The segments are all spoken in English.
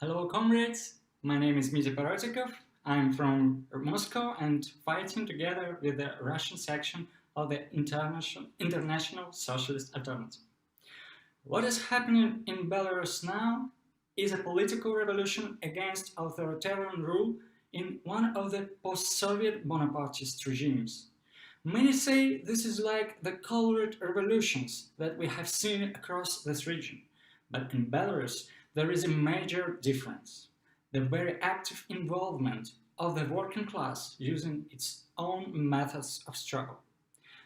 Hello, comrades. My name is Míťa. I'm from Moscow and fighting together with the Russian section of the International Socialist Alternative. What is happening in Belarus now is a political revolution against authoritarian rule in one of the post-Soviet Bonapartist regimes. Many say this is like the colored revolutions that we have seen across this region, but in Belarus there is a major difference: the very active involvement of the working class using its own methods of struggle.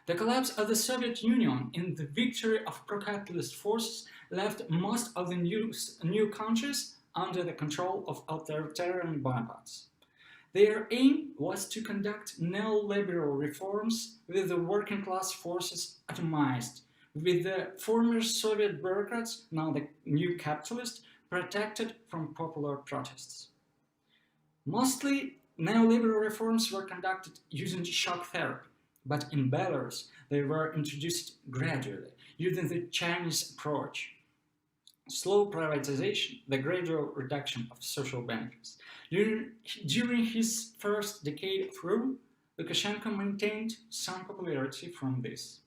The collapse of the Soviet Union and the victory of pro-capitalist forces left most of the new countries under the control of authoritarian Bonapartes. Their aim was to conduct neoliberal reforms with the working class forces atomized, with the former Soviet bureaucrats, now the new capitalists, protected from popular protests. Mostly, neoliberal reforms were conducted using shock therapy, but in Belarus they were introduced gradually, using the Chinese approach: slow privatization, the gradual reduction of social benefits. During his first decade of rule, Lukashenko maintained some popularity from this.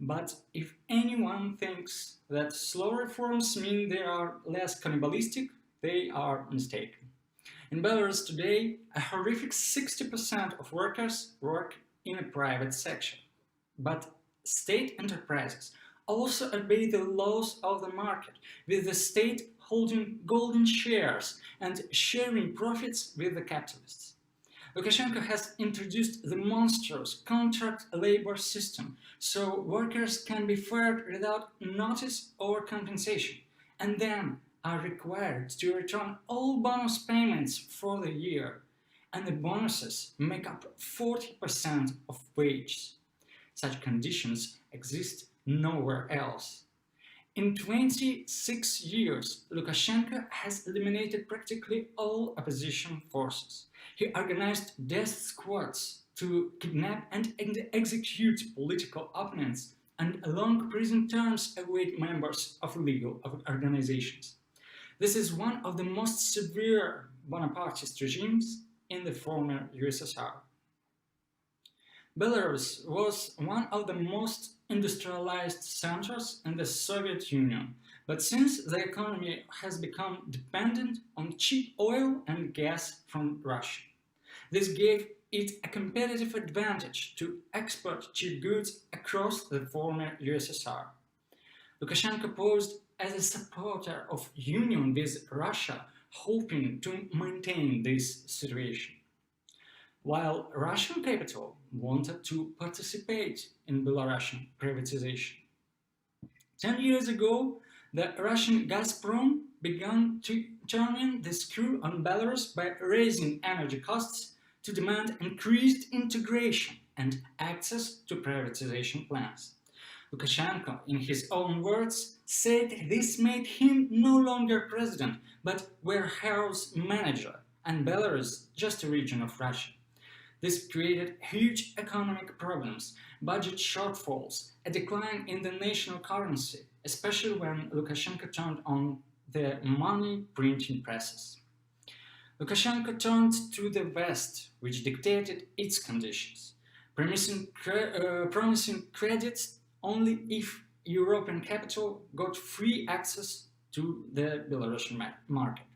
But if anyone thinks that slow reforms mean they are less cannibalistic, they are mistaken. In Belarus today, a horrific 60% of workers work in a private sector. But state enterprises also obey the laws of the market, with the state holding golden shares and sharing profits with the capitalists. Lukashenko has introduced the monstrous contract labor system, so workers can be fired without notice or compensation, and then are required to return all bonus payments for the year, and the bonuses make up 40% of wages. Such conditions exist nowhere else. In 26 years, Lukashenko has eliminated practically all opposition forces. He organized death squads to kidnap and execute political opponents, and long prison terms await members of illegal organizations. This is one of the most severe Bonapartist regimes in the former USSR. Belarus was one of the most industrialized centers in the Soviet Union, but since the economy has become dependent on cheap oil and gas from Russia, this gave it a competitive advantage to export cheap goods across the former USSR. Lukashenko posed as a supporter of union with Russia, hoping to maintain this situation, while Russian capital wanted to participate in Belarusian privatization. 10 years ago, the Russian Gazprom began to turn the screw on Belarus by raising energy costs to demand increased integration and access to privatization plans. Lukashenko, in his own words, said this made him no longer president, but warehouse manager, and Belarus just a region of Russia. This created huge economic problems, budget shortfalls, a decline in the national currency, especially when Lukashenko turned on the money printing presses. Lukashenko turned to the West, which dictated its conditions, promising credits only if European capital got free access to the Belarusian market.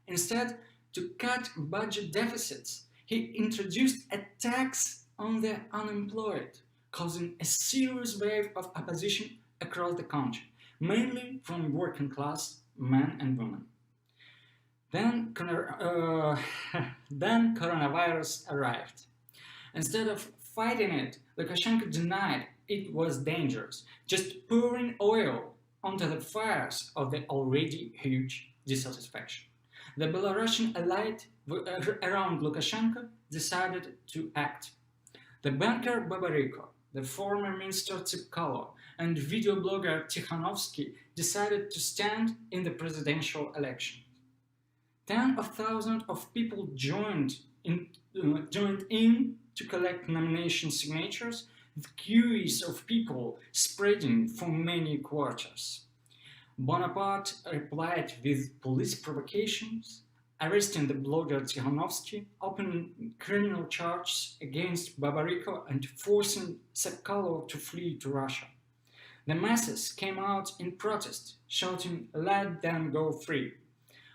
Instead, to cut budget deficits, he introduced a tax on the unemployed, causing a serious wave of opposition across the country, mainly from working class men and women. Then coronavirus arrived. Instead of fighting it, Lukashenko denied it was dangerous, just pouring oil onto the fires of the already huge dissatisfaction. The Belarusian elite around Lukashenko decided to act. The banker Babariko, the former minister Tsipkalo, and video blogger Tikhanovsky decided to stand in the presidential election. Tens of thousands of people joined in to collect nomination signatures, with queues of people spreading for many quarters. Bonaparte replied with police provocations, arresting the blogger Tikhanovsky, opening criminal charges against Babariko and forcing Sepkalov to flee to Russia. The masses came out in protest, shouting, "Let them go free."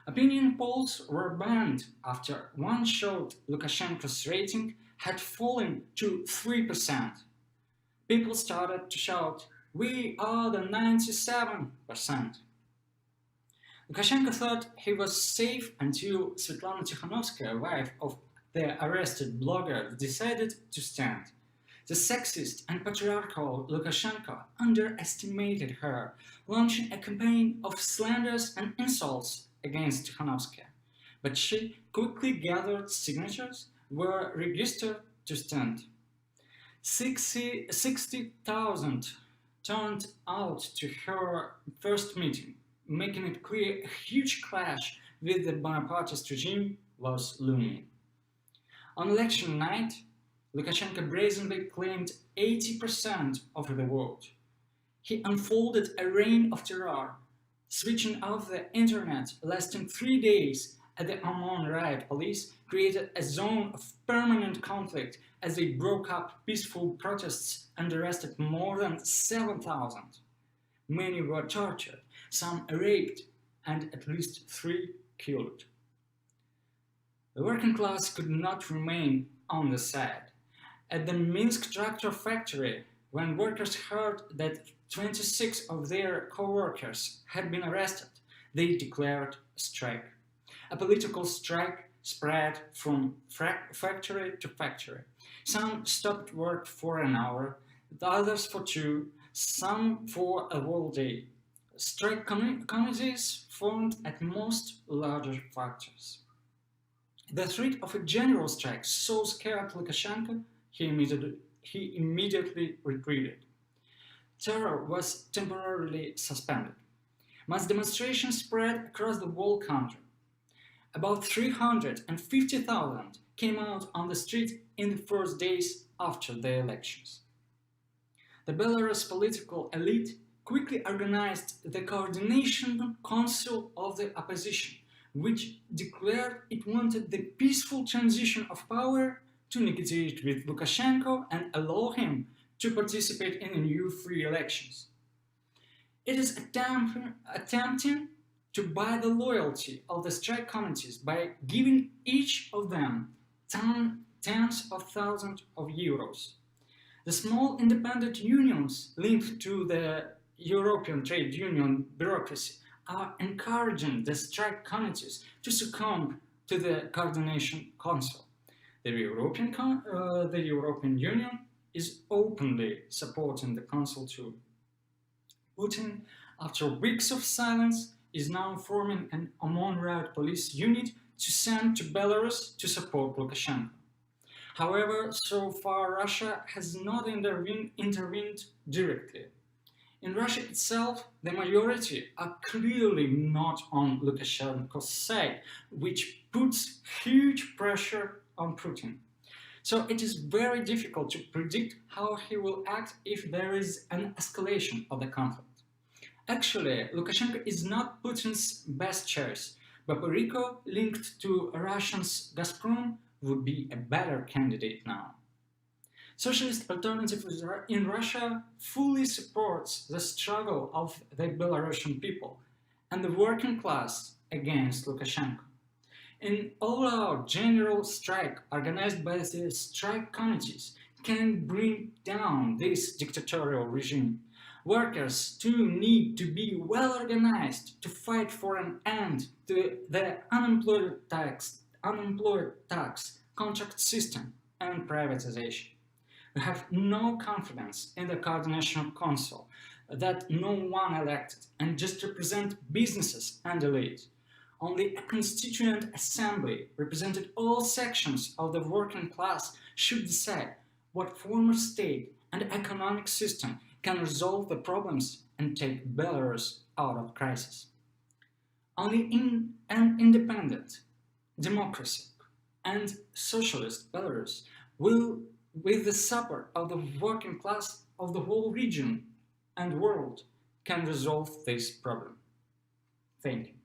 Opinion polls were banned after one showed Lukashenko's rating had fallen to 3%. People started to shout, "We are the 97%. Lukashenko thought he was safe until Svetlana Tikhanovskaya, wife of the arrested blogger, decided to stand. The sexist and patriarchal Lukashenko underestimated her, launching a campaign of slanders and insults against Tikhanovskaya. But she quickly gathered signatures, were registered to stand. 60,000 turned out to her first meeting, making it clear a huge clash with the Bonapartist regime was looming. On election night, Lukashenko brazenly claimed 80% of the vote. He unfolded a reign of terror, switching off the internet lasting 3 days at the Amman riot police created a zone of permanent conflict as they broke up peaceful protests and arrested more than 7,000. Many were tortured, some raped, and at least 3 killed. The working class could not remain on the side. At the Minsk tractor factory, when workers heard that 26 of their co-workers had been arrested, they declared a strike. A political strike spread from factory to factory. Some stopped work for an hour, the others for 2, some for a whole day. Strike committees formed at most larger factories. The threat of a general strike so scared Lukashenko, he immediately retreated. Terror was temporarily suspended. Mass demonstrations spread across the whole country. About 350,000 came out on the street in the first days after the elections. The Belarus political elite quickly organized the Coordination Council of the Opposition, which declared it wanted the peaceful transition of power to negotiate with Lukashenko and allow him to participate in new free elections. It is attempting to buy the loyalty of the strike committees by giving each of them tens of thousands of euros. The small independent unions linked to the European trade union bureaucracy are encouraging the strike committees to succumb to the Coordination Council. The European Union is openly supporting the Council too. Putin, after weeks of silence, is now forming an Amman riot police unit to send to Belarus to support Lukashenko. However, so far Russia has not intervened directly. In Russia itself, the majority are clearly not on Lukashenko's side, which puts huge pressure on Putin. So it is very difficult to predict how he will act if there is an escalation of the conflict. Actually, Lukashenko is not Putin's best choice. Babariko, linked to Russia's Gazprom, would be a better candidate now. Socialist Alternative in Russia fully supports the struggle of the Belarusian people and the working class against Lukashenko. An all-out general strike organized by the strike committees can bring down this dictatorial regime. Workers too need to be well organized to fight for an end to the unemployed tax, contract system, and privatization. We have no confidence in the Coordination Council that no one elected and just represent businesses and elite. Only a constituent assembly representing all sections of the working class should decide what form of state and economic system can resolve the problems and take Belarus out of crisis. Only in an independent, democratic, and socialist Belarus will, with the support of the working class of the whole region and world, can resolve this problem. Thank you.